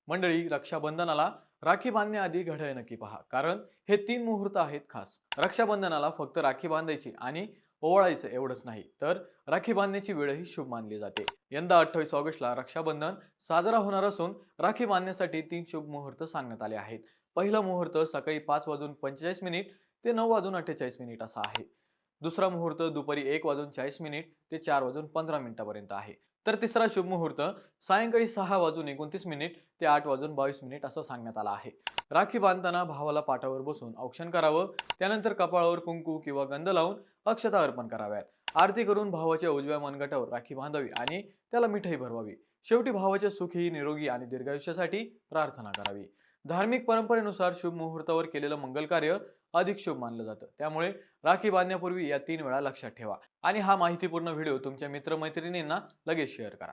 मंडळी, रक्षाबंधनाला राखी बांधण्याआधी घड्याळ नक्की पहा, कारण हे 3 मुहूर्त आहेत खास. रक्षाबंधनाला फक्त राखी बांधायची आणि ओवाळायचं एवढंच नाही, तर राखी बांधण्याची वेळही शुभ मानली जाते. यंदा 28 ऑगस्टला रक्षाबंधन साजरा होणार असून राखी बांधण्यासाठी 3 शुभ मुहूर्त सांगण्यात आले आहेत. पहिला मुहूर्त सकाळी 5:45 ते 9:48 असा आहे. दुसरा मुहूर्त दुपारी 1:40 ते 4:15 पर्यंत आहे. तर तिसरा शुभ मुहूर्त सायंकाळी 6:29 ते 8:22 असं सांगण्यात आलं आहे. राखी बांधताना भावाला पाठावर बसून औक्षण करावं, त्यानंतर कपाळावर कुंकू किंवा गंध लावून अक्षता अर्पण कराव्यात. आरती करून भावाच्या उजव्या मनगटावर राखी बांधावी आणि त्याला मिठाई भरवावी. शेवटी भावाच्या सुखी, निरोगी आणि दीर्घायुष्यासाठी प्रार्थना करावी. धार्मिक परंपरेनुसार शुभ मुहूर्तावर केलेलं मंगल कार्य अधिक शुभ मानलं जातं. त्यामुळे राखी बांधण्यापूर्वी या 3 वेळा लक्षात ठेवा आणि हा माहितीपूर्ण व्हिडिओ तुमच्या मित्रमैत्रिणींना लगेच शेअर करा.